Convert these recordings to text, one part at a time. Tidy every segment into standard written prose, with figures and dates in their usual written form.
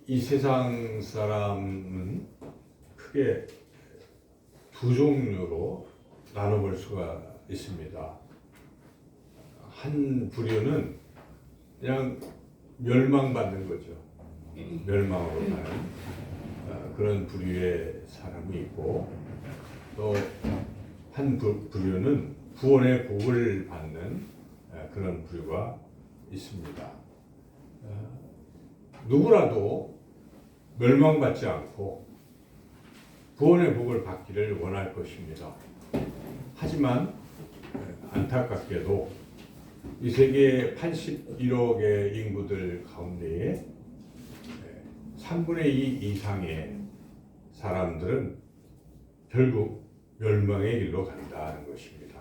이 세상 사람은 크게 두 종류로 나눠볼 수가 있습니다. 한 부류는 그냥 멸망받는 거죠. 멸망으로 가는 그런 부류의 사람이 있고, 또 한 부류는 구원의 복을 받는 그런 부류가 있습니다. 누구라도 멸망받지 않고 구원의 복을 받기를 원할 것입니다. 하지만 안타깝게도 이 세계 81억의 인구들 가운데에 3분의 2 이상의 사람들은 결국 멸망의 길로 간다는 것입니다.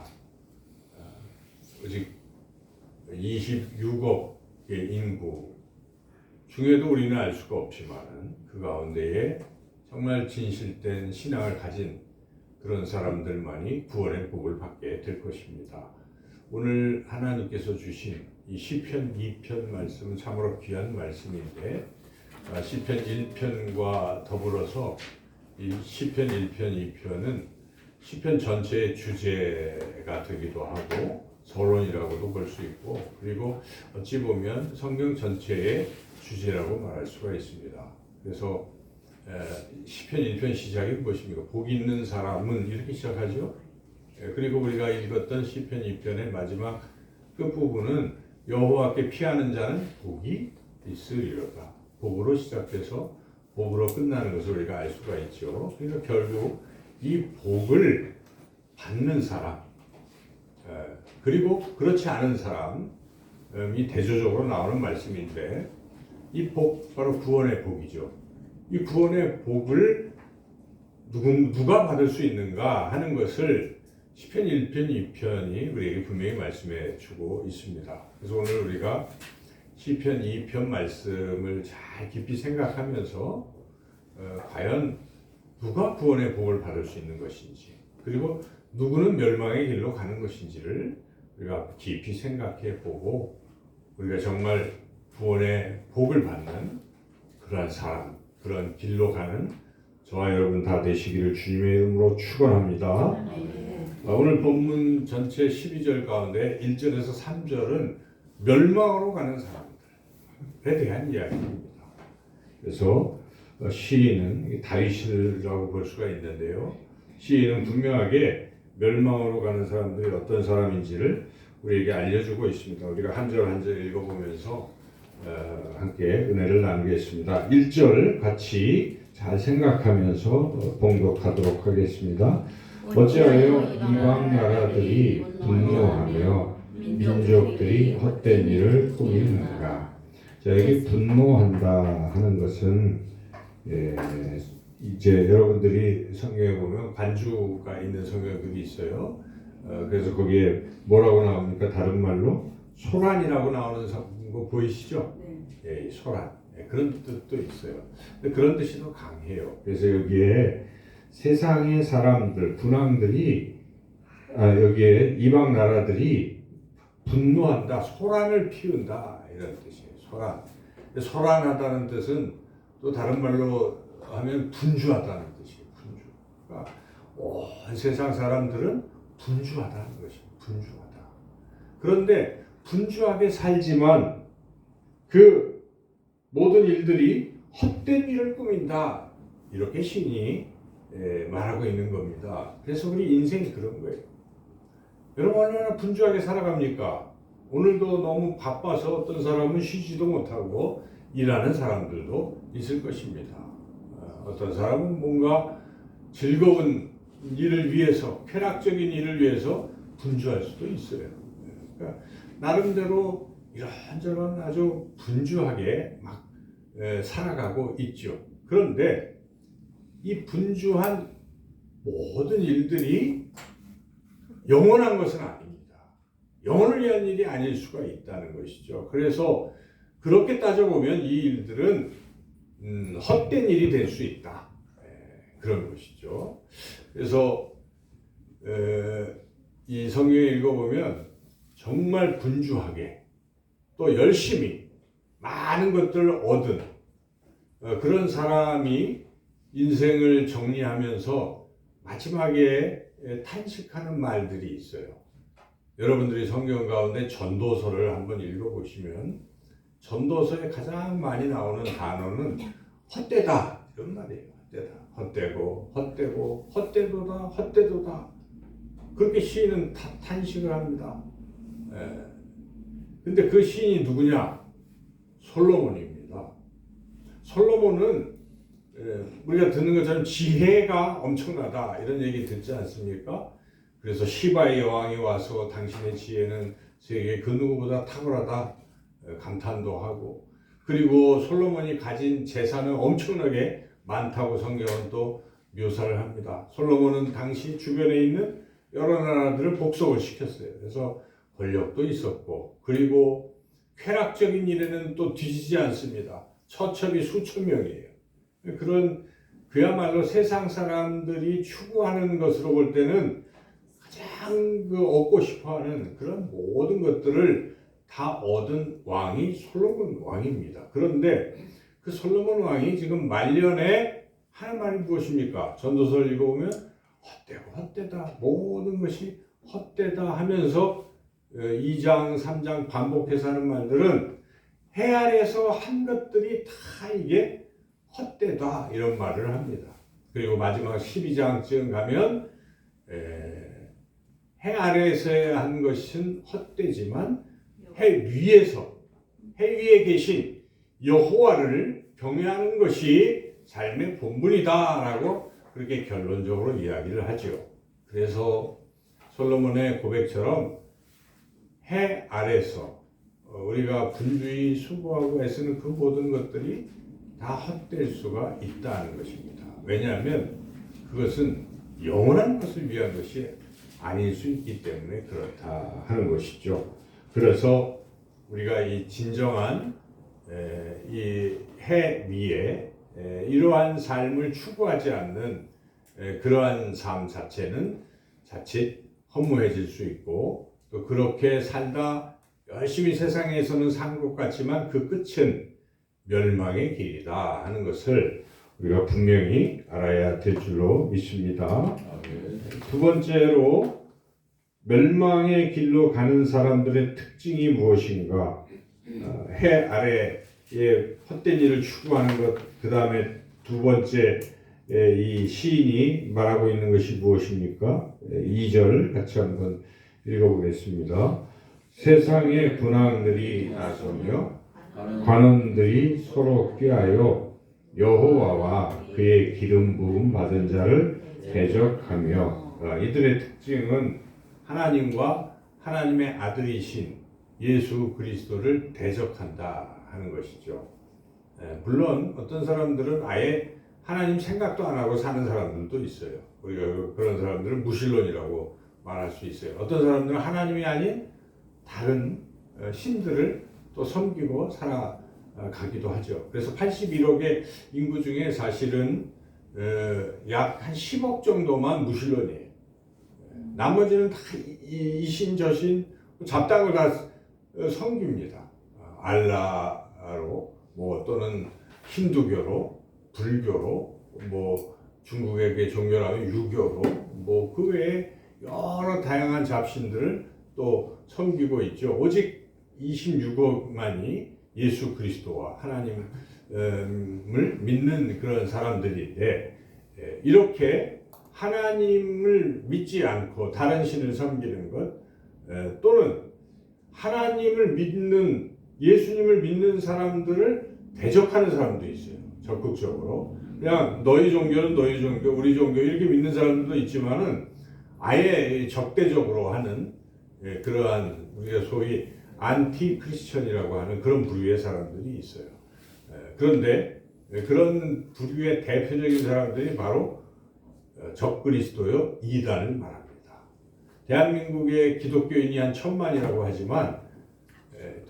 오직 26억의 인구 중에도 우리는 알 수가 없지만 그 가운데에 정말 진실된 신앙을 가진 그런 사람들만이 구원의 복을 받게 될 것입니다. 오늘 하나님께서 주신 이 시편 2편 말씀은 참으로 귀한 말씀인데, 시편 1편과 더불어서 이 시편 1편, 2편은 시편 전체의 주제가 되기도 하고 서론이라고도 볼 수 있고, 그리고 어찌 보면 성경 전체의 주제라고 말할 수가 있습니다. 그래서 시편 1편 시작이 무엇입니까? 복 있는 사람은 이렇게 시작하죠. 그리고 우리가 읽었던 시편 2편의 마지막 끝부분은 여호와께 피하는 자는 복이 있으리로다. 복으로 시작해서 복으로 끝나는 것을 우리가 알 수가 있죠. 그러니까 결국 이 복을 받는 사람, 그리고 그렇지 않은 사람이 대조적으로 나오는 말씀인데, 이 복, 바로 구원의 복이죠. 이 구원의 복을 누가 받을 수 있는가 하는 것을 시편 1편, 2편이 우리에게 분명히 말씀해 주고 있습니다. 그래서 오늘 우리가 시편 2편 말씀을 잘 깊이 생각하면서 과연 누가 구원의 복을 받을 수 있는 것인지, 그리고 누구는 멸망의 길로 가는 것인지를 우리가 깊이 생각해 보고, 우리가 정말 구원의 복을 받는 그러한 사람, 그런 길로 가는 저와 여러분 다 되시기를 주님의 이름으로 축원합니다. 오늘 본문 전체 12절 가운데 1절에서 3절은 멸망으로 가는 사람들에 대한 이야기입니다. 그래서 시인은 다윗이라고 볼 수가 있는데요. 시인은 분명하게 멸망으로 가는 사람들이 어떤 사람인지를 우리에게 알려주고 있습니다. 우리가 한 절 한 절 읽어보면서 함께 은혜를 나누겠습니다. 1절 같이 잘 생각하면서 봉독하도록 하겠습니다. 어찌하여 이방 나라들이 분노하며 민족들이 헛된 일을 꾸미는가. 자, 여기 분노한다 하는 것은 이제 여러분들이 성경에 보면 반주가 있는 성경들이 있어요. 그래서 거기에 뭐라고 나옵니까? 다른 말로 소란이라고 나오는 거 보이시죠? 네. 소란. 그런 뜻도 있어요. 근데 그런 뜻이 더 강해요. 그래서 여기에 세상의 사람들, 군왕들이 여기에 이방 나라들이 분노한다, 소란을 피운다 이런 뜻이에요. 소란. 소란하다는 뜻은 또 다른 말로 하면 분주하다는 뜻이에요. 분주. 그러니까 온 세상 사람들은 분주하다는 것입니다. 분주하다. 그런데 분주하게 살지만 그 모든 일들이 헛된 일을 꾸민다. 이렇게 시인이 말하고 있는 겁니다. 그래서 우리 인생이 그런 거예요. 여러분 얼마나 분주하게 살아갑니까? 오늘도 너무 바빠서 어떤 사람은 쉬지도 못하고 일하는 사람들도 있을 것입니다. 어떤 사람은 뭔가 즐거운 일을 위해서, 쾌락적인 일을 위해서 분주할 수도 있어요. 그러니까 나름대로 이런저런 아주 분주하게 막 살아가고 있죠. 그런데 이 분주한 모든 일들이 영원한 것은 아닙니다. 영원을 위한 일이 아닐 수가 있다는 것이죠. 그래서 그렇게 따져보면 이 일들은 헛된 일이 될 수 있다. 그런 것이죠. 그래서 이 성경에 읽어보면 정말 분주하게 또 열심히 많은 것들을 얻은 그런 사람이 인생을 정리하면서 마지막에 탄식하는 말들이 있어요. 여러분들이 성경 가운데 전도서를 한번 읽어보시면 전도서에 가장 많이 나오는 단어는 헛되다 이런 말이에요. 헛되다. 헛되고 헛되고 헛되도다 헛되도다. 그렇게 시인은 탄식을 합니다. 근데 그 시인이 누구냐? 솔로몬입니다. 솔로몬은 우리가 듣는 것처럼 지혜가 엄청나다 이런 얘기 듣지 않습니까? 그래서 시바의 여왕이 와서 당신의 지혜는 세계 그 누구보다 탁월하다 감탄도 하고, 그리고 솔로몬이 가진 재산은 엄청나게 많다고 성경은 또 묘사를 합니다. 솔로몬은 당시 주변에 있는 여러 나라들을 복속을 시켰어요. 그래서 권력도 있었고, 그리고 쾌락적인 일에는 또 뒤지지 않습니다. 처첩이 수천 명이에요. 그런 그야말로 세상 사람들이 추구하는 것으로 볼 때는 가장 얻고 싶어하는 그런 모든 것들을 다 얻은 왕이 솔로몬 왕입니다. 그런데 그 솔로몬 왕이 지금 말년에 하는 말이 무엇입니까? 전도서를 읽어보면 헛되고 헛되다, 모든 것이 헛되다 하면서 2장 3장 반복해서 하는 말들은 해 아래에서 한 것들이 다 이게 헛되다 이런 말을 합니다. 그리고 마지막 12장쯤 가면 해 아래에서 한 것은 헛되지만 해 위에 계신 여호와를 경외하는 것이 삶의 본분이다라고 그렇게 결론적으로 이야기를 하죠. 그래서 솔로몬의 고백처럼 해 아래서 우리가 분주히 수고하고 애쓰는 그 모든 것들이 다 헛될 수가 있다는 것입니다. 왜냐하면 그것은 영원한 것을 위한 것이 아닐 수 있기 때문에 그렇다 하는 것이죠. 그래서 우리가 이 진정한 이 해 위에 이러한 삶을 추구하지 않는 그러한 삶 자체는 자칫 허무해질 수 있고, 또 그렇게 살다 열심히 세상에서는 산 것 같지만 그 끝은 멸망의 길이다 하는 것을 우리가 분명히 알아야 될 줄로 믿습니다. 두 번째로 멸망의 길로 가는 사람들의 특징이 무엇인가? 해 아래에 헛된 일을 추구하는 것, 그 다음에 두 번째 이 시인이 말하고 있는 것이 무엇입니까? 2절 같이 한번 읽어보겠습니다. 세상의 군왕들이 나서며 관원들이 서로 꾀하여 여호와와 그의 기름 부음 받은 자를 대적하며, 이들의 특징은 하나님과 하나님의 아들이신 예수 그리스도를 대적한다 하는 것이죠. 물론 어떤 사람들은 아예 하나님 생각도 안 하고 사는 사람들도 있어요. 우리가 그런 사람들은 무신론이라고 말할 수 있어요. 어떤 사람들은 하나님이 아닌 다른 신들을 또 섬기고 살아가기도 하죠. 그래서 81억의 인구 중에 사실은 약 한 10억 정도만 무신론이에요. 나머지는 다 이신 저신 잡다한 걸 다 섬깁니다. 알라로 또는 힌두교로, 불교로, 중국에게 종교라면 유교로, 그 외에 여러 다양한 잡신들을 또 섬기고 있죠. 오직 26억만이 예수 그리스도와 하나님을 믿는 그런 사람들인데, 이렇게 하나님을 믿지 않고 다른 신을 섬기는 것, 또는 하나님을 믿는, 예수님을 믿는 사람들을 대적하는 사람도 있어요. 적극적으로. 그냥 너희 종교는 너희 종교, 우리 종교 이렇게 믿는 사람들도 있지만은 아예 적대적으로 하는 그러한 우리가 소위 안티 크리스천이라고 하는 그런 부류의 사람들이 있어요. 그런데 그런 부류의 대표적인 사람들이 바로 적그리스도요 이단을 말합니다. 대한민국의 기독교인이 한 1000만이라고 하지만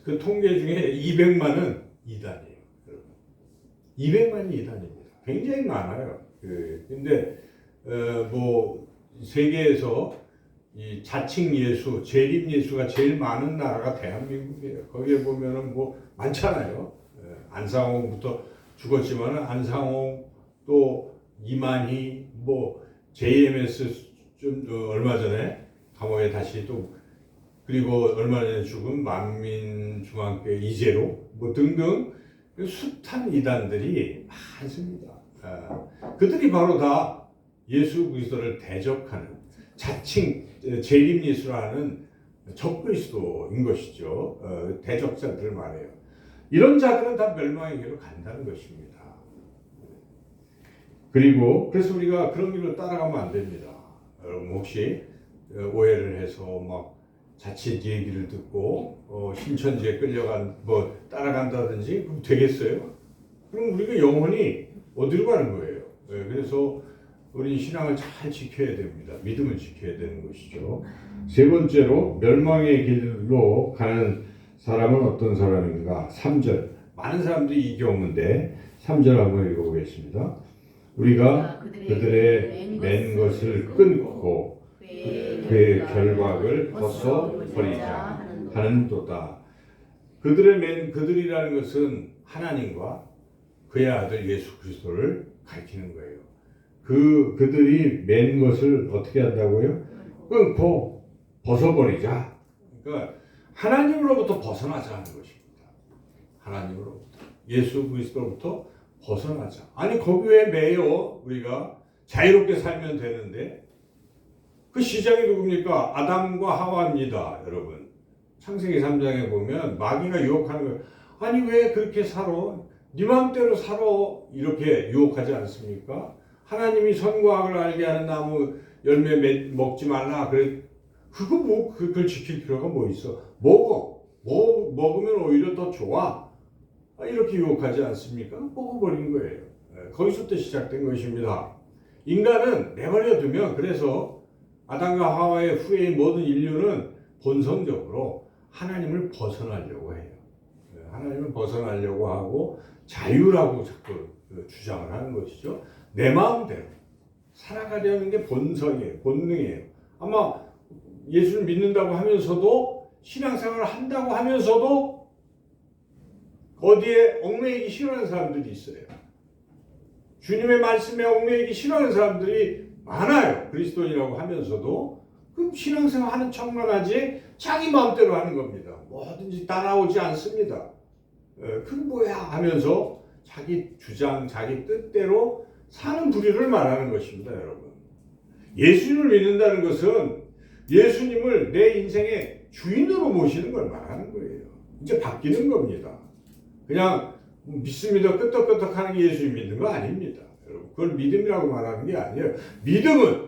그 통계 중에 200만은 이단이에요. 200만이 이단입니다. 굉장히 많아요. 근데 세계에서 이 자칭 예수, 재림 예수가 제일 많은 나라가 대한민국이에요. 거기에 보면은 많잖아요. 안상홍부터 죽었지만 안상홍 또 이만희 뭐 JMS 좀 얼마 전에 감옥에 다시 또 그리고 얼마 전에 죽은 만민중앙교회 이재로 뭐 등등 숱한 이단들이 많습니다. 그들이 바로 다 예수 그리스도를 대적하는 자칭 재림예수라는 적그리스도인 것이죠. 대적자들을 말해요. 이런 자들은 다 멸망의 길로 간다는 것입니다. 그리고 그래서 우리가 그런 길로 따라가면 안 됩니다. 여러분 혹시 오해를 해서 막 자칫 얘기를 듣고 신천지에 끌려간 뭐 따라간다든지 그럼 되겠어요? 그럼 우리가 영원히 어디로 가는 거예요? 그래서 우리 신앙을 잘 지켜야 됩니다. 믿음을 지켜야 되는 것이죠. 세 번째로 멸망의 길로 가는 사람은 어떤 사람인가? 3절. 많은 사람들이 이 경우인데 3절 한번 읽어보겠습니다. 우리가 그들의 맨 것을 끊고 그의 결박을 벗어버리자 하는도다. 그들이라는 것은 하나님과 그의 아들 예수 그리스도를 가리키는 거예요. 그들이 맨 것을 어떻게 한다고요? 끊고 벗어버리자. 그러니까 하나님으로부터 벗어나자는 것입니다. 하나님으로부터 예수 그리스도로부터 벗어나자. 아니 거기 왜 매여 우리가 자유롭게 살면 되는데 그 시작이 누굽니까? 아담과 하와입니다, 여러분. 창세기 3장에 보면 마귀가 유혹하는 거예요. 아니 왜 그렇게 살아? 네 마음대로 살아. 이렇게 유혹하지 않습니까? 하나님이 선과 악을 알게 하는 나무 열매 먹지 말라. 그래 그거 뭐 그걸 지킬 필요가 뭐 있어? 먹으면 오히려 더 좋아. 이렇게 유혹하지 않습니까? 먹어버린 거예요. 거기서부터 시작된 것입니다. 인간은 내버려 두면 그래서 아담과 하와의 후예인 모든 인류는 본성적으로 하나님을 벗어나려고 해요. 하나님을 벗어나려고 하고 자유라고 자꾸 주장을 하는 것이죠. 내 마음대로 살아가려는 게 본성이에요. 본능이에요. 아마 예수를 믿는다고 하면서도 신앙생활을 한다고 하면서도 어디에 얽매이기 싫어하는 사람들이 있어요. 주님의 말씀에 얽매이기 싫어하는 사람들이 많아요. 그리스도인이라고 하면서도 그럼 신앙생활 하는 척만 하지 자기 마음대로 하는 겁니다. 뭐든지 따라오지 않습니다. 그게 뭐야 하면서 자기 주장, 자기 뜻대로 사는 부류를 말하는 것입니다, 여러분. 예수님을 믿는다는 것은 예수님을 내 인생의 주인으로 모시는 걸 말하는 거예요. 이제 바뀌는 겁니다. 그냥 믿습니다. 끄떡끄떡 하는 게 예수님 믿는 거 아닙니다. 여러분, 그걸 믿음이라고 말하는 게 아니에요. 믿음은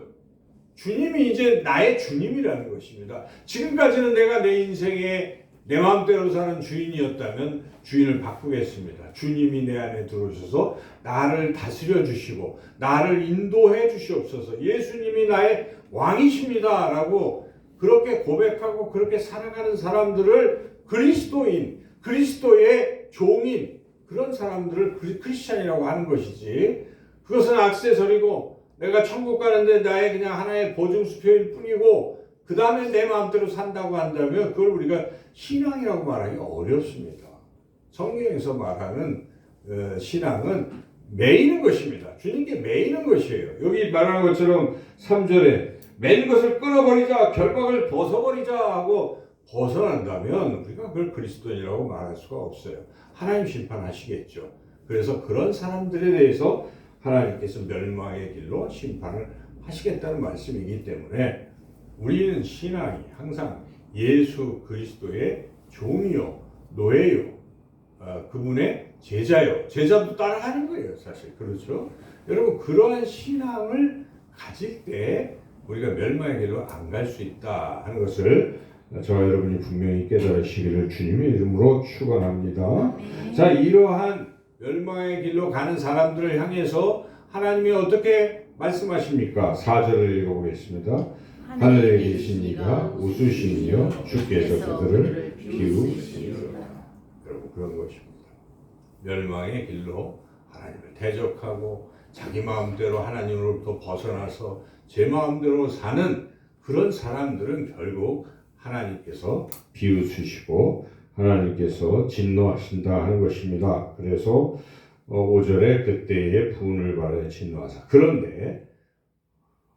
주님이 이제 나의 주님이라는 것입니다. 지금까지는 내가 내 인생에 내 마음대로 사는 주인이었다면 주인을 바꾸겠습니다. 주님이 내 안에 들어오셔서 나를 다스려 주시고 나를 인도해 주시옵소서. 예수님이 나의 왕이십니다. 라고 그렇게 고백하고 그렇게 살아가는 사람들을 그리스도인, 그리스도의 종인 그런 사람들을 크리스찬이라고 하는 것이지 그것은 액세서리고 내가 천국 가는데 나의 그냥 하나의 보증수표일 뿐이고 그 다음에 내 마음대로 산다고 한다면 그걸 우리가 신앙이라고 말하기 어렵습니다. 성경에서 말하는 신앙은 매이는 것입니다. 주님께 매이는 것이에요. 여기 말하는 것처럼 3절에 맨 것을 끊어버리자, 결박을 벗어버리자 하고 벗어난다면 우리가 그걸 그리스도인이라고 말할 수가 없어요. 하나님 심판하시겠죠. 그래서 그런 사람들에 대해서 하나님께서 멸망의 길로 심판을 하시겠다는 말씀이기 때문에 우리는 신앙이 항상 예수 그리스도의 종이요, 노예요, 그분의 제자요. 제자도 따라가는 거예요, 사실. 그렇죠? 여러분, 그러한 신앙을 가질 때 우리가 멸망의 길로 안 갈 수 있다 하는 것을 저와 여러분이 분명히 깨달으시기를 주님의 이름으로 축원합니다. 자, 이러한 멸망의 길로 가는 사람들을 향해서 하나님이 어떻게 말씀하십니까? 4절을 읽어보겠습니다. 하늘에 계신 이가 웃으시며 주께서 그들을 비우시리라. 여러분, 그런 것입니다. 멸망의 길로 하나님을 대적하고 자기 마음대로 하나님으로부터 벗어나서 제 마음대로 사는 그런 사람들은 결국 하나님께서 비웃으시고 하나님께서 진노하신다 하는 것입니다. 그래서 5절에 그때의 분을 바라에 진노하사. 그런데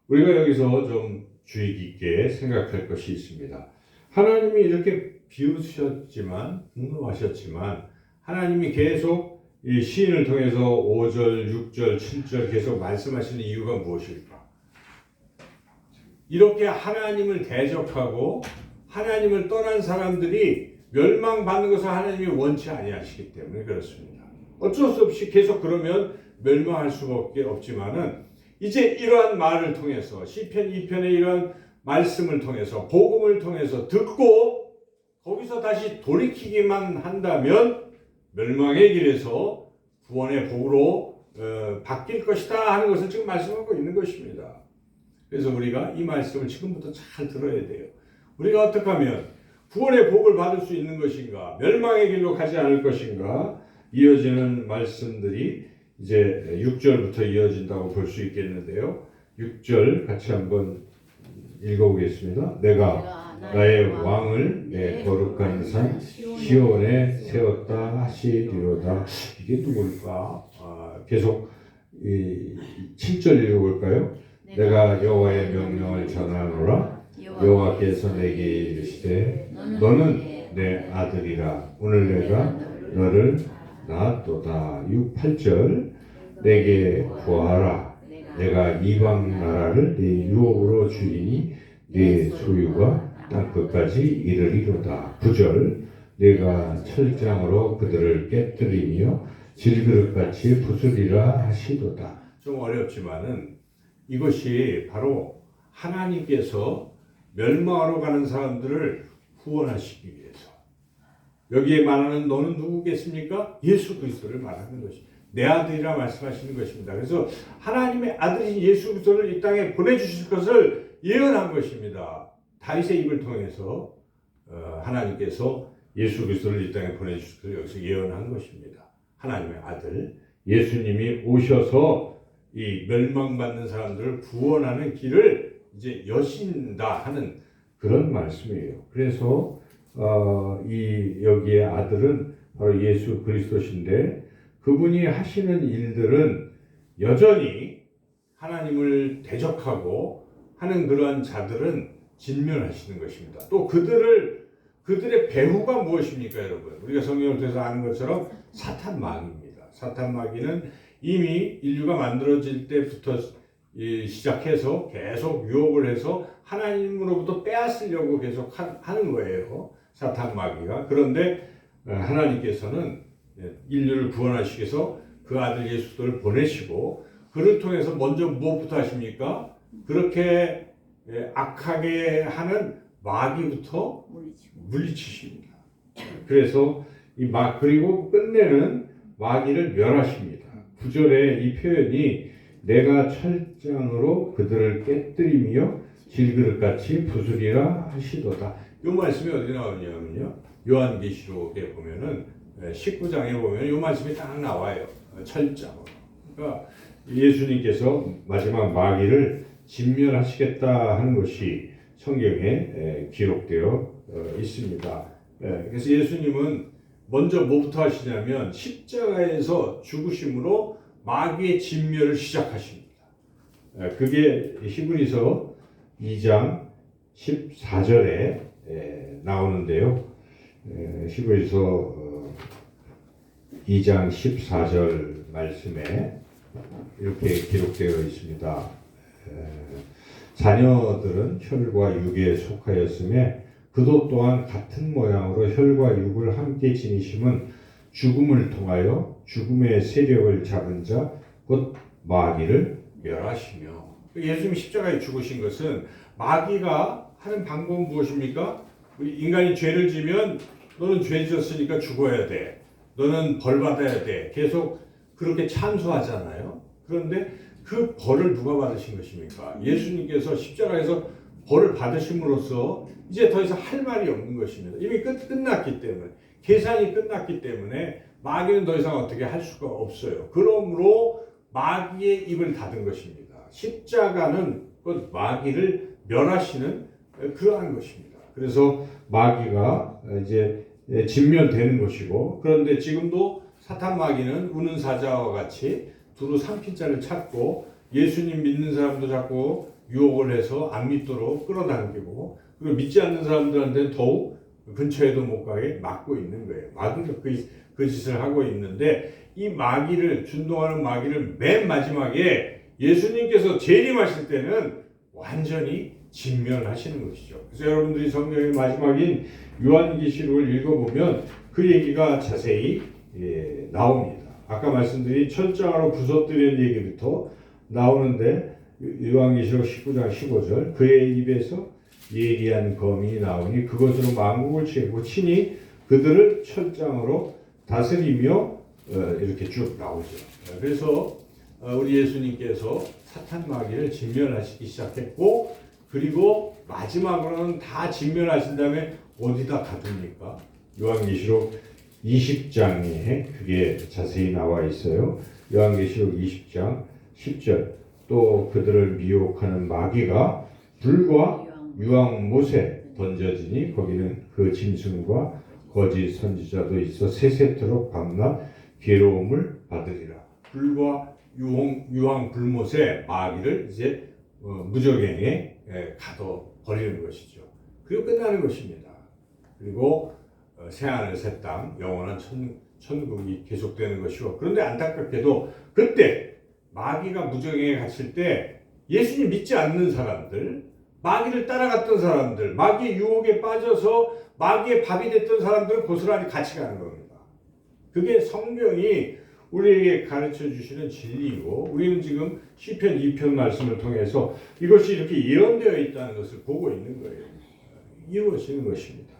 우리가 여기서 좀 주의 깊게 생각할 것이 있습니다. 하나님이 이렇게 비우셨지만, 분노하셨지만, 하나님이 계속 이 시인을 통해서 5절, 6절, 7절 계속 말씀하시는 이유가 무엇일까? 이렇게 하나님을 대적하고 하나님을 떠난 사람들이 멸망받는 것을 하나님이 원치 아니하시기 때문에 그렇습니다. 어쩔 수 없이 계속 그러면 멸망할 수밖에 없지만은 이제 이러한 말을 통해서 시편 2편의 이러한 말씀을 통해서 복음을 통해서 듣고 거기서 다시 돌이키기만 한다면 멸망의 길에서 구원의 복으로 바뀔 것이다 하는 것을 지금 말씀하고 있는 것입니다. 그래서 우리가 이 말씀을 지금부터 잘 들어야 돼요. 우리가 어떻게 하면 구원의 복을 받을 수 있는 것인가, 멸망의 길로 가지 않을 것인가, 이어지는 말씀들이 이제 6절부터 이어진다고 볼 수 있겠는데요. 6절 같이 한번 읽어보겠습니다. 내가 나의 왕을 내 거룩한 산 시온에 세웠다 하시리로다. 이게 누굴까? 계속 7절 읽어볼까요? 내가 여호와의 명령을 전하노라. 여호와께서 내게 이르시되 너는 내 아들이라. 오늘 내가 너를 낳았도다. 6, 8절 내게 구하라. 내가 이방 나라를 네 유업으로 주리니 네 소유가 땅끝까지 이르리로다. 9절 내가 철장으로 그들을 깨뜨리며 질그릇같이 부수리라 하시도다. 좀 어렵지만은 이것이 바로 하나님께서 멸망하러 가는 사람들을 구원하시기 위해서. 여기에 말하는 너는 누구겠습니까? 예수 그리스도를 말하는 것입니다. 내 아들이라 말씀하시는 것입니다. 그래서 하나님의 아들인 예수 그리스도를 이 땅에 보내주실 것을 예언한 것입니다. 다윗의 입을 통해서 하나님께서 예수 그리스도를 이 땅에 보내주실 것을 여기서 예언한 것입니다. 하나님의 아들 예수님이 오셔서 이 멸망받는 사람들을 구원하는 길을 이제 여신다 하는 그런 말씀이에요. 그래서 여기에 아들은 바로 예수 그리스도신데 그분이 하시는 일들은 여전히 하나님을 대적하고 하는 그러한 자들은 진멸하시는 것입니다. 또 그들의 배후가 무엇입니까, 여러분? 우리가 성경을 통해서 아는 것처럼 사탄 마귀입니다. 사탄 마귀는 이미 인류가 만들어질 때부터 시작해서 계속 유혹을 해서 하나님으로부터 빼앗으려고 계속 하는 거예요. 사탄 마귀가. 그런데 하나님께서는 인류를 구원하시기 위해서 그 아들 예수를 보내시고 그를 통해서 먼저 무엇부터 하십니까? 그렇게 악하게 하는 마귀부터 물리치십니다. 그래서 그리고 끝내는 마귀를 멸하십니다. 9절에 이 표현이 내가 철장으로 그들을 깨뜨리며 질그릇같이 부수리라 하시도다. 이 말씀이 어디 나오냐면요. 요한계시록에 보면은 19장에 보면 이 말씀이 딱 나와요. 철장으로. 그러니까 예수님께서 마지막 마귀를 진멸하시겠다 하는 것이 성경에 기록되어 있습니다. 그래서 예수님은 먼저 뭐부터 하시냐면 십자가에서 죽으심으로 마귀의 진멸을 시작하십니다. 그게 히브리서 2장 14절에 나오는데요. 히브리서 2장 14절 말씀에 이렇게 기록되어 있습니다. 자녀들은 혈과 육에 속하였음에 그도 또한 같은 모양으로 혈과 육을 함께 지니심은 죽음을 통하여 죽음의 세력을 잡은 자 곧 마귀를 멸하시며. 예수님이 십자가에 죽으신 것은 마귀가 하는 방법은 무엇입니까? 우리 인간이 죄를 지면 너는 죄 지었으니까 죽어야 돼. 너는 벌 받아야 돼. 계속 그렇게 참소하잖아요. 그런데 그 벌을 누가 받으신 것입니까? 예수님께서 십자가에서 벌을 받으심으로써 이제 더 이상 할 말이 없는 것입니다. 이미 끝났기 때문에, 계산이 끝났기 때문에 마귀는 더 이상 어떻게 할 수가 없어요. 그러므로 마귀의 입을 닫은 것입니다. 십자가는 그 마귀를 멸하시는 그러한 것입니다. 그래서 마귀가 이제 진멸되는 것이고, 그런데 지금도 사탄 마귀는 우는 사자와 같이 두루 삼킨자를 찾고 예수님 믿는 사람도 자꾸 유혹을 해서 안 믿도록 끌어당기고, 그리고 믿지 않는 사람들한테는 더욱 근처에도 못 가게 막고 있는 거예요. 마귀가 그 짓을 하고 있는데, 이 마귀를, 준동하는 마귀를 맨 마지막에 예수님께서 재림하실 때는 완전히 진멸하시는 것이죠. 그래서 여러분들이 성경의 마지막인 요한계시록을 읽어보면 그 얘기가 자세히 나옵니다. 아까 말씀드린 철장으로 부서뜨리는 얘기부터 나오는데, 요한계시록 19장 15절, 그의 입에서 예리한 검이 나오니 그것으로 만국을 치고 친히 그들을 철장으로 다스리며, 이렇게 쭉 나오죠. 그래서 우리 예수님께서 사탄 마귀를 진멸하시기 시작했고, 그리고 마지막으로는 다 진멸하신 다음에 어디다 가둡니까? 요한계시록 20장에 그게 자세히 나와 있어요. 요한계시록 20장 10절, 또 그들을 미혹하는 마귀가 불과 유황못에 던져지니 거기는 그 짐승과 거짓 선지자도 있어 세세토록 밤낮 괴로움을 받으리라. 불과 유황 불못에 마귀를 이제 무적행에 가둬 버리는 것이죠. 그리고 끝나는 것입니다. 그리고 새하늘 새 땅 영원한 천국이 계속되는 것이고, 그런데 안타깝게도 그때 마귀가 무적행에 갇힐 때 예수님 믿지 않는 사람들, 마귀를 따라갔던 사람들, 마귀의 유혹에 빠져서 마귀의 밥이 됐던 사람들은 고스란히 같이 가는 겁니다. 그게 성경이 우리에게 가르쳐 주시는 진리이고, 우리는 지금 시편 2편 말씀을 통해서 이것이 이렇게 예언되어 있다는 것을 보고 있는 거예요. 이루어지는 것입니다.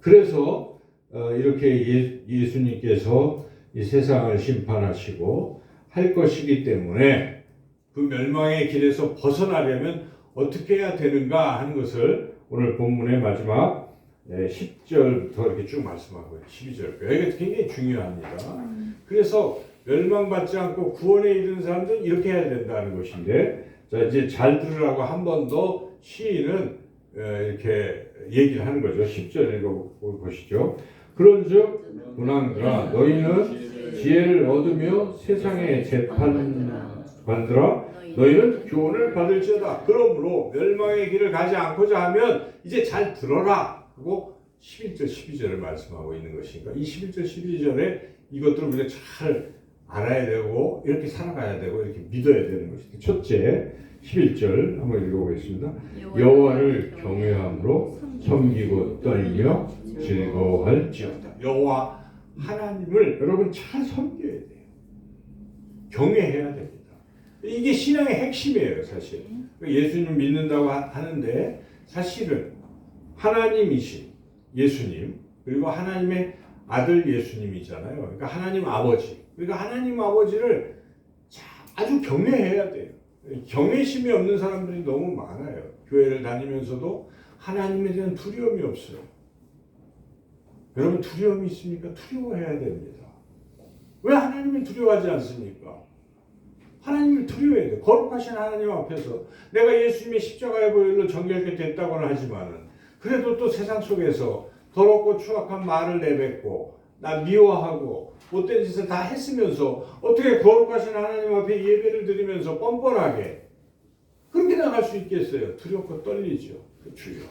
그래서 이렇게 예수님께서 이 세상을 심판하시고 할 것이기 때문에 그 멸망의 길에서 벗어나려면 어떻게 해야 되는가 하는 것을 오늘 본문의 마지막 10절부터 이렇게 쭉 말씀하고요. 12절. 여기가 굉장히 중요합니다. 그래서 멸망받지 않고 구원에 이르는 사람들은 이렇게 해야 된다는 것인데, 자, 이제 잘 들으라고 한 번 더 시인은 이렇게 얘기를 하는 거죠. 10절 읽어보시죠. 그런즉 문왕들아, 너희는 지혜를 얻으며 세상의 재판관들아, 너희는 교훈을 받을지어다. 그러므로 멸망의 길을 가지 않고자 하면 이제 잘 들어라 하고 11절 12절을 말씀하고 있는 것이니까, 이 11절 12절에 이것들을 우리가 잘 알아야 되고 이렇게 살아가야 되고 이렇게 믿어야 되는 것입니다. 첫째 11절 한번 읽어보겠습니다. 여호와를 경외함으로 섬기고 떨며 즐거워할지어다. 여호와 하나님을 여러분 잘 섬겨야 돼요. 경외해야 됩니다. 이게 신앙의 핵심이에요, 사실. 예수님 믿는다고 하는데 사실은 하나님이신 예수님, 그리고 하나님의 아들 예수님이잖아요. 그러니까 하나님 아버지. 그러니까 하나님 아버지를 아주 경외해야 돼요. 경외심이 없는 사람들이 너무 많아요. 교회를 다니면서도 하나님에 대한 두려움이 없어요. 여러분 두려움이 있습니까? 두려워해야 됩니다. 왜 하나님을 두려워하지 않습니까? 하나님을 두려워해야 돼요. 거룩하신 하나님 앞에서 내가 예수님의 십자가의 보혈로 정결케 됐다고는 하지만은, 그래도 또 세상 속에서 더럽고 추악한 말을 내뱉고 나 미워하고 못된 짓을 다 했으면서 어떻게 거룩하신 하나님 앞에 예배를 드리면서 뻔뻔하게 그렇게 나갈 수 있겠어요? 두렵고 떨리죠. 주여,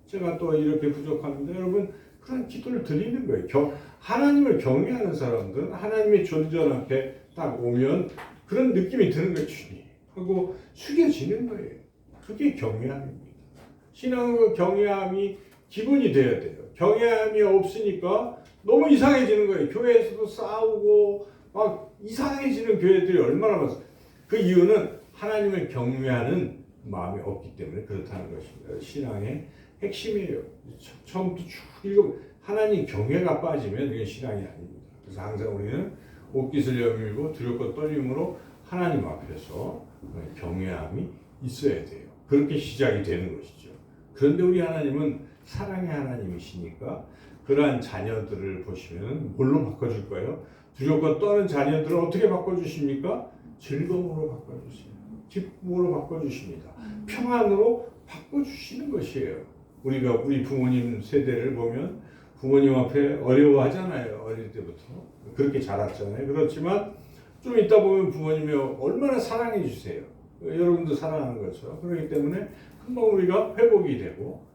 제가 또 이렇게 부족합니다. 여러분, 그런 기도를 드리는 거예요. 하나님을 경외하는 사람들은 하나님의 존재 앞에 딱 오면 그런 느낌이 드는 거예요. 주님 하고 숙여지는 거예요. 그게 경외함입니다. 신앙의 경외함이 기본이 돼야 돼요. 경외함이 없으니까 너무 이상해지는 거예요. 교회에서도 싸우고 막 이상해지는 교회들이 얼마나 많습니까? 그 이유는 하나님을 경외하는 마음이 없기 때문에 그렇다는 것입니다. 신앙의 핵심이에요. 처음부터 쭉 읽어 하나님 경외가 빠지면 그게 신앙이 아닙니다. 그래서 항상 우리는 옷깃을 여밀고 두렵고 떨림으로 하나님 앞에서 경외함이 있어야 돼요. 그렇게 시작이 되는 것이죠. 그런데 우리 하나님은 사랑의 하나님이시니까 그러한 자녀들을 보시면 뭘로 바꿔줄까요? 두렵고 떠는 자녀들을 어떻게 바꿔주십니까? 즐거움으로 바꿔주세요. 기쁨으로 바꿔주십니다. 평안으로 바꿔주시는 것이에요. 우리 부모님 세대를 보면 부모님 앞에 어려워하잖아요. 어릴 때부터. 그렇게 자랐잖아요. 그렇지만 좀 있다 보면 부모님이 얼마나 사랑해 주세요. 여러분도 사랑하는 거죠. 그렇기 때문에 금방 우리가 회복이 되고,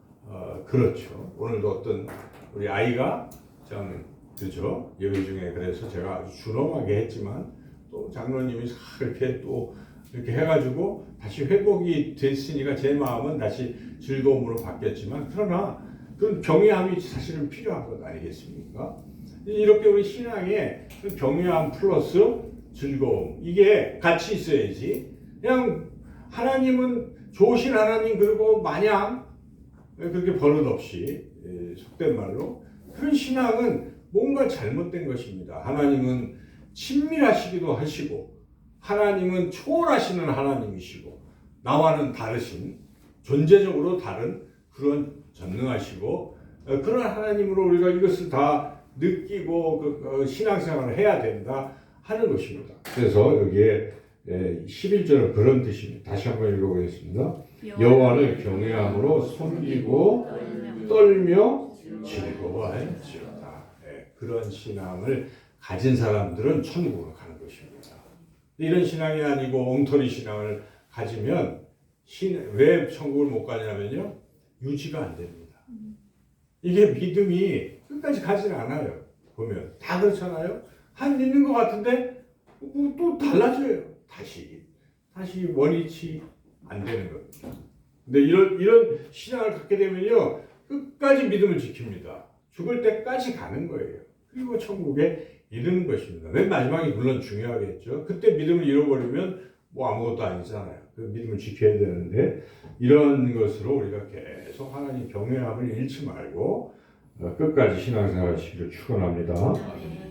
그렇죠. 오늘도 어떤 우리 아이가 참, 그죠? 예배 중에 그래서 제가 아주 준엄하게 했지만, 또 장로님이 이렇게 또 이렇게 해가지고 다시 회복이 됐으니까 제 마음은 다시 즐거움으로 바뀌었지만, 그러나 그런 경외함이 사실은 필요한 것 아니겠습니까? 이렇게 우리 신앙에 경외함 플러스 즐거움, 이게 같이 있어야지. 그냥 하나님은 좋으신 하나님, 그리고 마냥 그렇게 버릇없이, 속된 말로 그런 신앙은 뭔가 잘못된 것입니다. 하나님은 친밀하시기도 하시고, 하나님은 초월하시는 하나님이시고, 나와는 다르신, 존재적으로 다른 그런 전능하시고, 그런 하나님으로 우리가 이것을 다 느끼고 신앙생활을 해야 된다 하는 것입니다. 그래서 여기에 11절은 그런 뜻입니다. 다시 한번 읽어보겠습니다. 여호와를 경외함으로 섬기고 떨며 즐거워할지어다. 그런 신앙을 가진 사람들은 천국으로 가는 것입니다. 이런 신앙이 아니고 엉터리 신앙을 가지면 왜 천국을 못 가냐면요, 유지가 안 됩니다. 이게 믿음이 끝까지 가지 않아요. 보면 다 그렇잖아요. 한 믿는 것 같은데 또 달라져요. 다시 원위치 안 되는 겁니다. 근데 이런 신앙을 갖게 되면요, 끝까지 믿음을 지킵니다. 죽을 때까지 가는 거예요. 그리고 천국에 이르는 것입니다. 맨 마지막이 물론 중요하겠죠. 그때 믿음을 잃어버리면 뭐 아무것도 아니잖아요. 그 믿음을 지켜야 되는데, 이런 것으로 우리가 계속 하나님 경외함을 잃지 말고 끝까지 신앙생활 하시기를 축원합니다.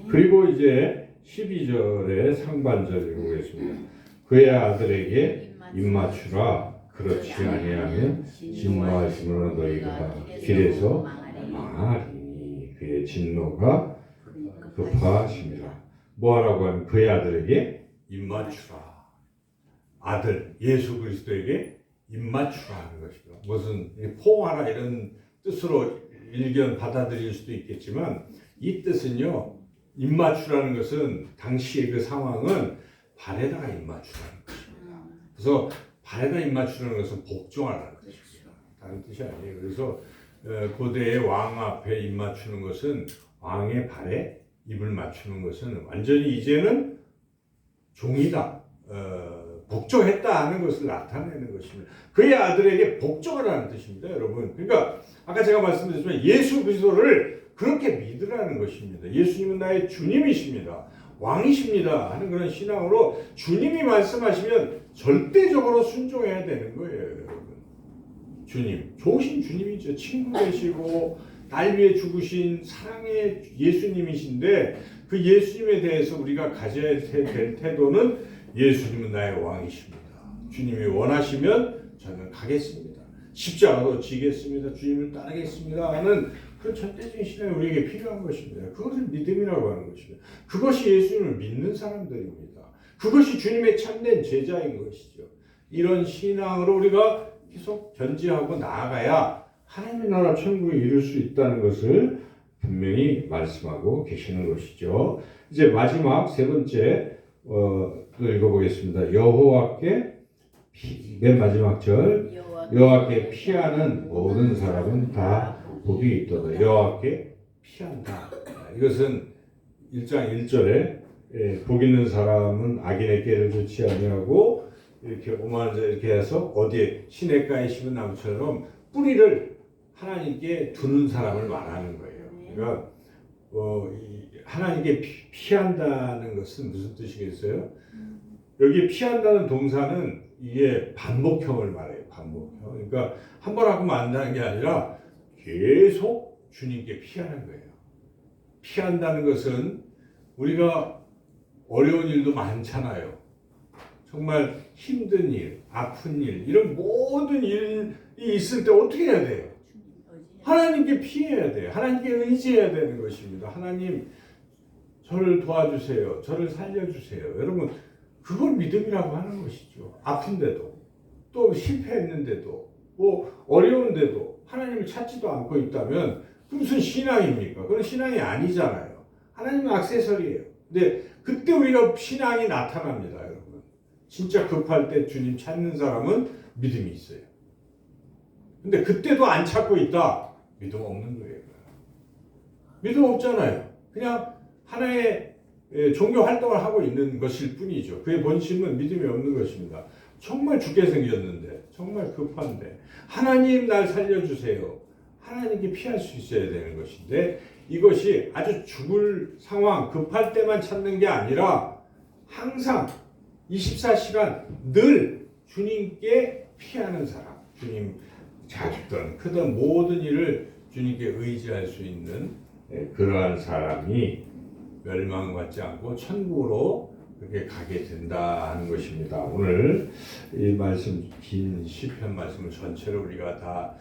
그리고 이제 12절의 상반절 읽어보겠습니다. 그의 아들에게 입맞추라. 그렇지 아니하면 진노하심으로 너희가 길에서 망하리니 그의 진노가 급하심이라. 뭐하라고 하면 그의 아들에게 입맞추라. 아들 예수 그리스도에게 입맞추라 하는 것입니다. 무슨 포옹하라 이런 뜻으로 일견 받아들일 수도 있겠지만, 이 뜻은요, 입맞추라는 것은 당시의 그 상황은 발에다가 입맞추라는 것입니다. 그래서 발에다 입맞추라는 것은 복종하라는 것입니다. 다른 뜻이 아니에요. 그래서 고대의 왕 앞에 입맞추는 것은, 왕의 발에 입을 맞추는 것은 완전히 이제는 종이다, 복종했다 하는 것을 나타내는 것입니다. 그의 아들에게 복종하라는 뜻입니다, 여러분. 그러니까 아까 제가 말씀드렸지만 예수 그리스도를 그렇게 믿으라는 것입니다. 예수님은 나의 주님이십니다, 왕이십니다 하는 그런 신앙으로 주님이 말씀하시면 절대적으로 순종해야 되는 거예요, 여러분. 주님, 좋으신 주님이죠. 친구 되시고 날 위해 죽으신 사랑의 예수님이신데, 그 예수님에 대해서 우리가 가져야 될 태도는 예수님은 나의 왕이십니다. 주님이 원하시면 저는 가겠습니다. 십자가도 지겠습니다. 주님을 따르겠습니다 하는 그런 절대적인 신앙이 우리에게 필요한 것입니다. 그것을 믿음이라고 하는 것입니다. 그것이 예수님을 믿는 사람들입니다. 그것이 주님의 참된 제자인 것이죠. 이런 신앙으로 우리가 계속 견지하고 나아가야 하나님의 나라 천국에 이룰 수 있다는 것을 분명히 말씀하고 계시는 것이죠. 이제 마지막 세 번째 읽어보겠습니다. 여호와께 맨 마지막 절, 여호와께 피하는 모든 사람은 다 복이 있도다. 여호와께 피한다. 이것은 1장 1절에 복 있는 사람은 악인의 깨를 좋지 아니하고, 이렇게 오만한 자 이렇게 해서 어디에 시냇가에 심은 나무처럼 뿌리를 하나님께 두는 사람을 말하는 거예요. 그러니까 하나님께 피한다는 것은 무슨 뜻이겠어요? 여기 피한다는 동사는 이게 반복형을 말해요. 반복형. 그러니까 한 번 하고 만다는 게 아니라 계속 주님께 피하는 거예요. 피한다는 것은 우리가 어려운 일도 많잖아요. 정말 힘든 일, 아픈 일, 이런 모든 일이 있을 때 어떻게 해야 돼요? 하나님께 피해야 돼요. 하나님께 의지해야 되는 것입니다. 하나님, 저를 도와주세요. 저를 살려주세요. 여러분, 그걸 믿음이라고 하는 것이죠. 아픈데도, 또 실패했는데도, 뭐 어려운데도 하나님을 찾지도 않고 있다면 그 무슨 신앙입니까? 그건 신앙이 아니잖아요. 하나님은 액세서리예요. 근데 그때 우리가 신앙이 나타납니다, 여러분. 진짜 급할 때 주님 찾는 사람은 믿음이 있어요. 근데 그때도 안 찾고 있다. 믿음 없는 거예요. 믿음 없잖아요. 그냥 하나의 종교 활동을 하고 있는 것일 뿐이죠. 그의 본심은 믿음이 없는 것입니다. 정말 죽게 생겼는데, 정말 급한데, 하나님 날 살려주세요. 하나님께 피할 수 있어야 되는 것인데, 이것이 아주 죽을 상황, 급할 때만 찾는 게 아니라 항상 24시간 늘 주님께 피하는 사람, 주님 작든 크든 모든 일을 주님께 의지할 수 있는 그러한 사람이 멸망받지 않고 천국으로 그렇게 가게 된다 하는 것입니다. 오늘 이 말씀, 긴 시편 말씀을 전체를 우리가 다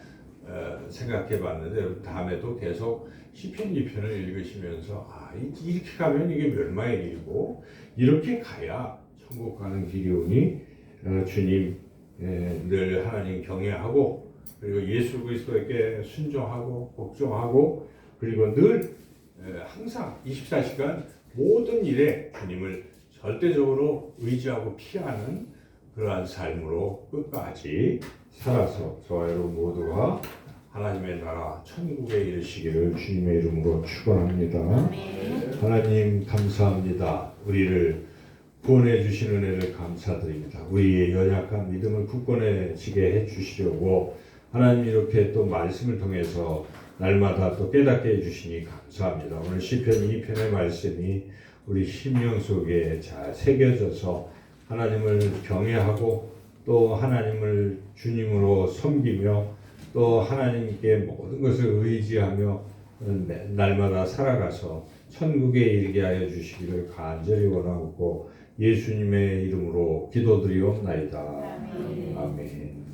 생각해 봤는데, 다음에도 계속 시편 2편을 읽으시면서 이렇게 가면 이게 멸망의 길이고 이렇게 가야 천국 가는 길이오니 주님 늘 하나님 경외하고, 그리고 예수 그리스도에게 순종하고 복종하고, 그리고 늘 항상 24시간 모든 일에 주님을 절대적으로 의지하고 피하는 그러한 삶으로 끝까지 살아서 저와 여러분 모두가 하나님의 나라 천국에 이르시기를 주님의 이름으로 축원합니다. 하나님 감사합니다. 우리를 구원해 주시는 은혜를 감사드립니다. 우리의 연약한 믿음을 굳건해지게 해 주시려고 하나님 이렇게 또 말씀을 통해서 날마다 또 깨닫게 해주시니 감사합니다. 오늘 시편 2편의 말씀이 우리 심령 속에 잘 새겨져서 하나님을 경외하고 또 하나님을 주님으로 섬기며 또 하나님께 모든 것을 의지하며 날마다 살아가서 천국에 이르게 하여 주시기를 간절히 원하고 예수님의 이름으로 기도드리옵나이다. 아멘.